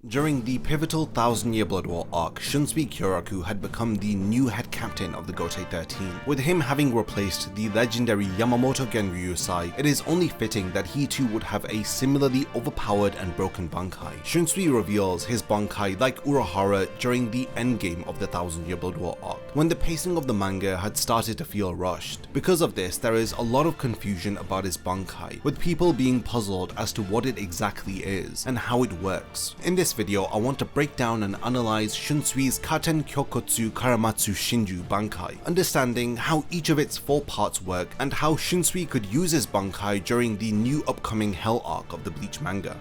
During the pivotal Thousand Year Blood War arc, Shunsui Kyoraku had become the new head captain of the Gotei 13. With him having replaced the legendary Yamamoto Genryusai, it is only fitting that he too would have a similarly overpowered and broken Bankai. Shunsui reveals his Bankai like Urahara during the endgame of the Thousand Year Blood War arc, when the pacing of the manga had started to feel rushed. Because of this, there is a lot of confusion about his Bankai, with people being puzzled as to what it exactly is and how it works. In this video, I want to break down and analyze Shunsui's Katen Kyokotsu Karamatsu Shinju Bankai, understanding how each of its 4 parts work and how Shunsui could use his Bankai during the new upcoming Hell arc of the Bleach manga.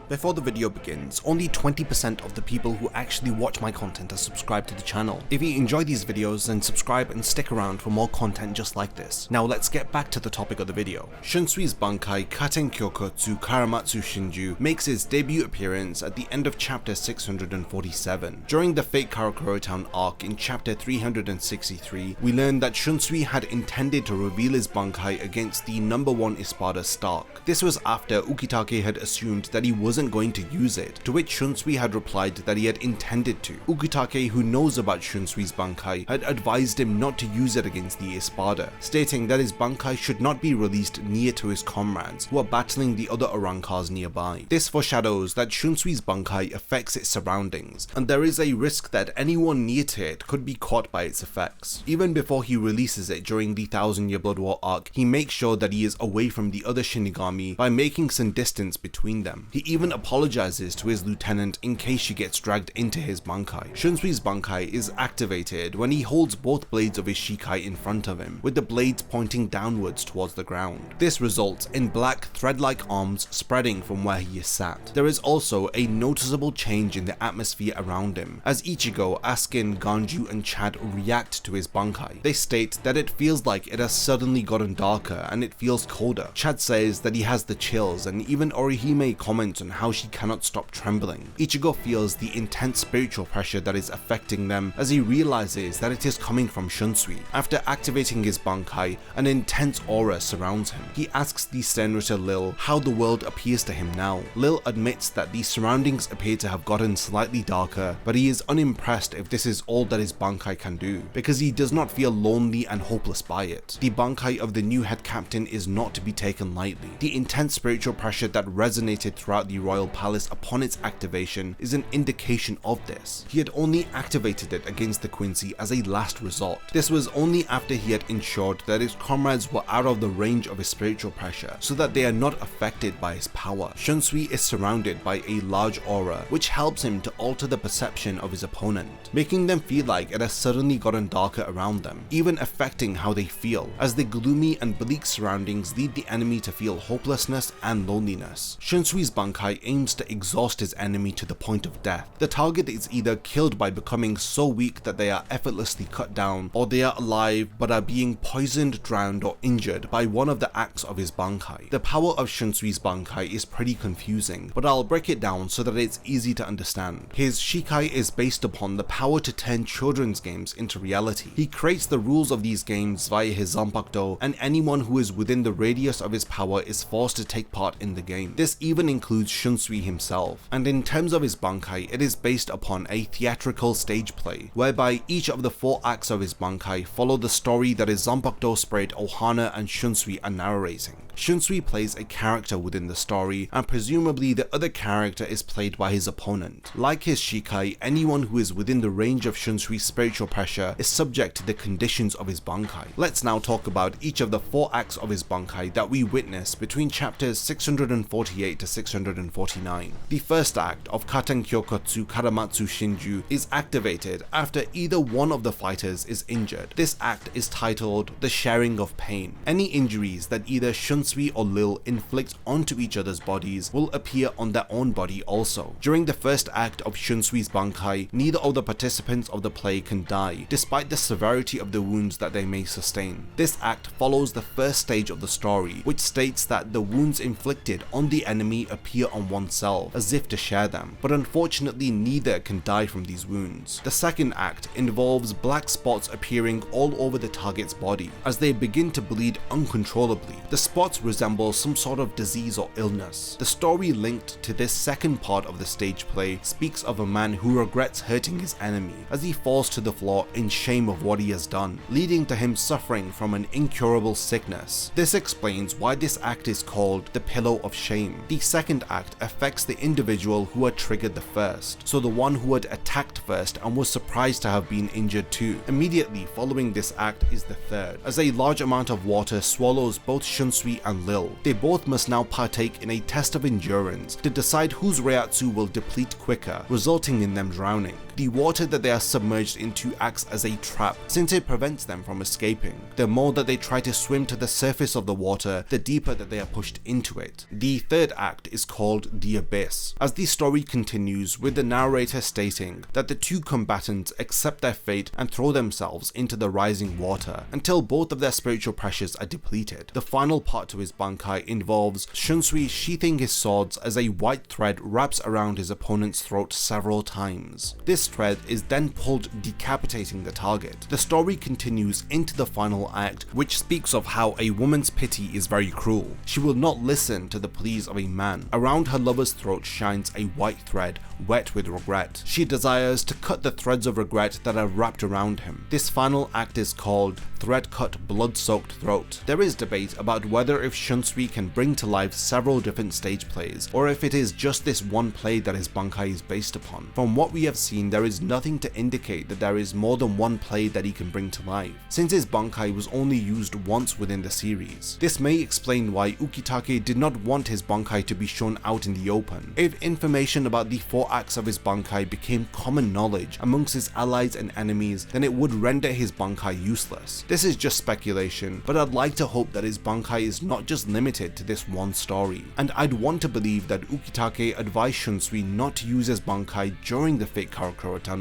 Before the video begins, only 20% of the people who actually watch my content are subscribed to the channel. If you enjoy these videos, then subscribe and stick around for more content just like this. Now let's get back to the topic of the video. Shunsui's Bankai Katen Kyokotsu Karamatsu Shinju makes its debut appearance at the end of chapter 647. During the Fate Karakuro Town arc in chapter 363, we learn that Shunsui had intended to reveal his Bankai against the #1 Espada Stark. This was after Ukitake had assumed that he wasn't going to use it, to which Shunsui had replied that he had intended to. Ukitake, who knows about Shunsui's Bankai, had advised him not to use it against the Espada, stating that his Bankai should not be released near to his comrades who are battling the other Arankars nearby. This foreshadows that Shunsui's Bankai affects its surroundings, and there is a risk that anyone near to it could be caught by its effects. Even before he releases it during the Thousand Year Blood War arc, he makes sure that he is away from the other Shinigami by making some distance between them. He even apologizes to his lieutenant in case she gets dragged into his Bankai. Shunsui's Bankai is activated when he holds both blades of his Shikai in front of him, with the blades pointing downwards towards the ground. This results in black thread-like arms spreading from where he is sat. There is also a noticeable change in the atmosphere around him, as Ichigo, Askin, Ganju and Chad react to his Bankai. They state that it feels like it has suddenly gotten darker and it feels colder. Chad says that he has the chills, and even Orihime comments on how she cannot stop trembling. Ichigo feels the intense spiritual pressure that is affecting them as he realizes that it is coming from Shunsui. After activating his Bankai, an intense aura surrounds him. He asks the Senrita Lil how the world appears to him now. Lil admits that the surroundings appear to have gotten slightly darker, but he is unimpressed if this is all that his Bankai can do, because he does not feel lonely and hopeless by it. The Bankai of the new head captain is not to be taken lightly. The intense spiritual pressure that resonated throughout the Royal Palace upon its activation is an indication of this. He had only activated it against the Quincy as a last resort. This was only after he had ensured that his comrades were out of the range of his spiritual pressure, so that they are not affected by his power. Shunsui is surrounded by a large aura, which helps him to alter the perception of his opponent, making them feel like it has suddenly gotten darker around them, even affecting how they feel, as the gloomy and bleak surroundings lead the enemy to feel hopelessness and loneliness. Shunsui's Bankai aims to exhaust his enemy to the point of death. The target is either killed by becoming so weak that they are effortlessly cut down, or they are alive but are being poisoned, drowned or injured by one of the acts of his Bankai. The power of Shunsui's Bankai is pretty confusing, but I'll break it down so that it's easy to understand. His Shikai is based upon the power to turn children's games into reality. He creates the rules of these games via his Zanpakuto, and anyone who is within the radius of his power is forced to take part in the game. This even includes Shunsui himself, and in terms of his Bankai, it is based upon a theatrical stage play, whereby each of the 4 acts of his Bankai follow the story that his Zanpakuto sprite Ohana and Shunsui are narrating. Shunsui plays a character within the story, and presumably the other character is played by his opponent. Like his Shikai, anyone who is within the range of Shunsui's spiritual pressure is subject to the conditions of his Bankai. Let's now talk about each of the 4 acts of his Bankai that we witness between chapters 648 to 649. The first act of Katen Kyokotsu Karamatsu Shinju is activated after either one of the fighters is injured. This act is titled the Sharing of Pain. Any injuries that either Shunsui or Lil inflict onto each other's bodies will appear on their own body also. During the first act of Shunsui's Bankai, neither of the participants of the play can die, despite the severity of the wounds that they may sustain. This act follows the first stage of the story, which states that the wounds inflicted on the enemy appear on on oneself as if to share them, but unfortunately neither can die from these wounds. The second act involves black spots appearing all over the target's body as they begin to bleed uncontrollably. The spots resemble some sort of disease or illness. The story linked to this second part of the stage play speaks of a man who regrets hurting his enemy as he falls to the floor in shame of what he has done, leading to him suffering from an incurable sickness. This explains why this act is called the Pillow of Shame. The second act affects the individual who had triggered the first, so the one who had attacked first and was surprised to have been injured too. Immediately following this act is the third, as a large amount of water swallows both Shunsui and Lil. They both must now partake in a test of endurance to decide whose Reiatsu will deplete quicker, resulting in them drowning. The water that they are submerged into acts as a trap, since it prevents them from escaping. The more that they try to swim to the surface of the water, the deeper that they are pushed into it. The third act is called the Abyss, as the story continues with the narrator stating that the two combatants accept their fate and throw themselves into the rising water until both of their spiritual pressures are depleted. The final part to his Bankai involves Shunsui sheathing his swords as a white thread wraps around his opponent's throat several times. This thread is then pulled, decapitating the target. The story continues into the final act, which speaks of how a woman's pity is very cruel. She will not listen to the pleas of a man. Around her lover's throat shines a white thread, wet with regret. She desires to cut the threads of regret that are wrapped around him. This final act is called Thread Cut Blood-Soaked Throat. There is debate about whether if Shunsui can bring to life several different stage plays, or if it is just this one play that his Bankai is based upon. From what we have seen, there is nothing to indicate that there is more than one play that he can bring to life, since his Bankai was only used once within the series. This may explain why Ukitake did not want his Bankai to be shown out in the open. If information about the 4 acts of his Bankai became common knowledge amongst his allies and enemies, then it would render his Bankai useless. This is just speculation, but I'd like to hope that his Bankai is not just limited to this one story, and I'd want to believe that Ukitake advised Shunsui not to use his Bankai during the Fate Karakura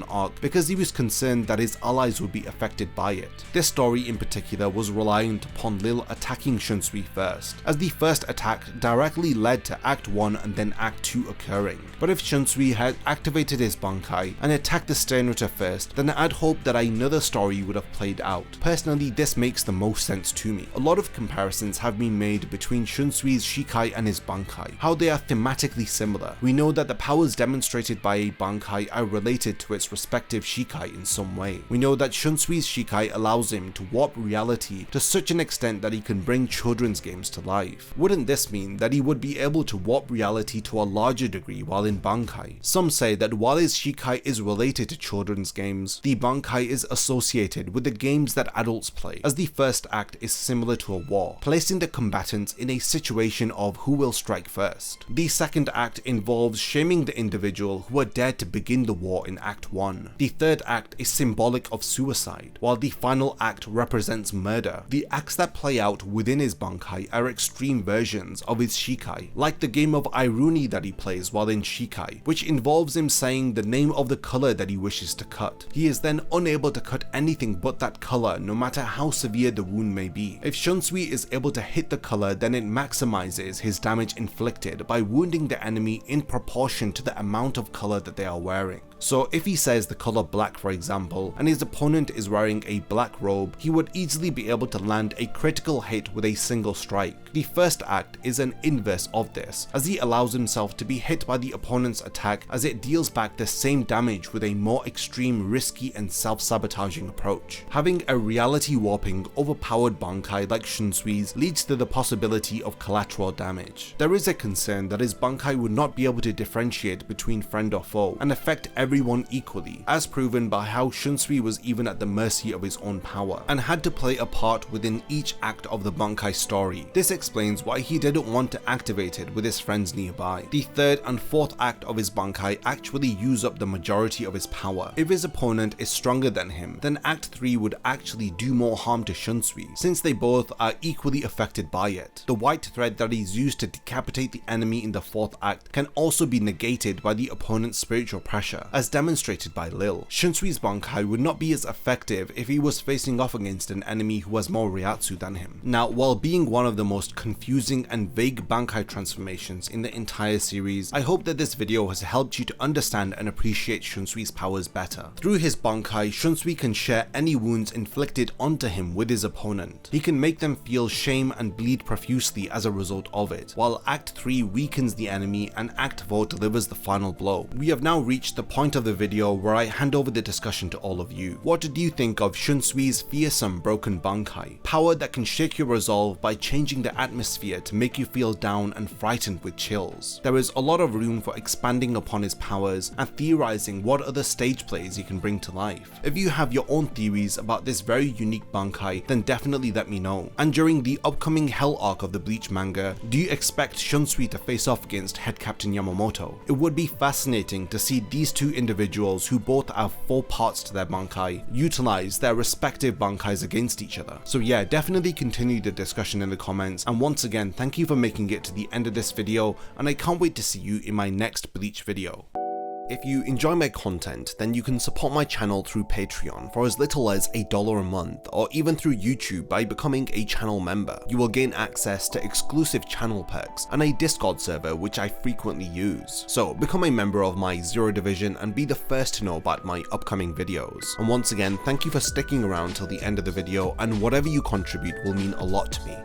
arc because he was concerned that his allies would be affected by it. This story in particular was reliant upon Lil attacking Shunsui first, as the first attack directly led to Act 1 and then Act 2 occurring. But if Shunsui had activated his Bankai and attacked the Sternritter first, then I'd hope that another story would have played out. Personally, this makes the most sense to me. A lot of comparisons have been made between Shunsui's Shikai and his Bankai, how they are thematically similar. We know that the powers demonstrated by a Bankai are related to its respective Shikai in some way. We know that Shunsui's Shikai allows him to warp reality to such an extent that he can bring children's games to life. Wouldn't this mean that he would be able to warp reality to a larger degree while in Bankai? Some say that while his Shikai is related to children's games, the Bankai is associated with the games that adults play, as the first act is similar to a war, placing the combatants in a situation of who will strike first. The second act involves shaming the individual who had dared to begin the war in Act 1. The third act is symbolic of suicide, while the final act represents murder. The acts that play out within his Bankai are extreme versions of his Shikai, like the game of Iruni that he plays while in Shikai, which involves him saying the name of the color that he wishes to cut. He is then unable to cut anything but that color, no matter how severe the wound may be. If Shunsui is able to hit the color, then it maximizes his damage inflicted by wounding the enemy in proportion to the amount of color that they are wearing. So if he says the color black, for example, and his opponent is wearing a black robe, he would easily be able to land a critical hit with a single strike. The first act is an inverse of this, as he allows himself to be hit by the opponent's attack as it deals back the same damage with a more extreme, risky and self-sabotaging approach. Having a reality warping, overpowered Bankai like Shunsui's leads to the possibility of collateral damage. There is a concern that his Bankai would not be able to differentiate between friend or foe and affect everyone equally, as proven by how Shunsui was even at the mercy of his own power, and had to play a part within each act of the Bankai story. This explains why he didn't want to activate it with his friends nearby. The third and fourth act of his Bankai actually use up the majority of his power. If his opponent is stronger than him, then Act 3 would actually do more harm to Shunsui, since they both are equally affected by it. The white thread that is used to decapitate the enemy in the fourth act can also be negated by the opponent's spiritual pressure, as demonstrated by Lil. Shunsuis Bankai would not be as effective if he was facing off against an enemy who has more Ryatsu than him. Now, while being one of the most confusing and vague Bankai transformations in the entire series, I hope that this video has helped you to understand and appreciate Shunsui's powers better. Through his Bankai, Shunsui can share any wounds inflicted onto him with his opponent. He can make them feel shame and bleed profusely as a result of it, while Act 3 weakens the enemy and Act 4 delivers the final blow. We have now reached the point of the video where I hand over the discussion to all of you. What did you think of Shunsui's fearsome broken Bankai? Power that can shake your resolve by changing the atmosphere to make you feel down and frightened with chills. There is a lot of room for expanding upon his powers and theorizing what other stage plays he can bring to life. If you have your own theories about this very unique Bankai, then definitely let me know. And during the upcoming Hell arc of the Bleach manga, do you expect Shunsui to face off against Head Captain Yamamoto? It would be fascinating to see these two individuals, who both have 4 parts to their Bankai, utilize their respective Bankais against each other. So yeah, definitely continue the discussion in the comments, and once again, thank you for making it to the end of this video, and I can't wait to see you in my next Bleach video. If you enjoy my content, then you can support my channel through Patreon for as little as $1 a month, or even through YouTube by becoming a channel member. You will gain access to exclusive channel perks and a Discord server which I frequently use. So become a member of my Zero Division and be the first to know about my upcoming videos. And once again, thank you for sticking around till the end of the video, and whatever you contribute will mean a lot to me.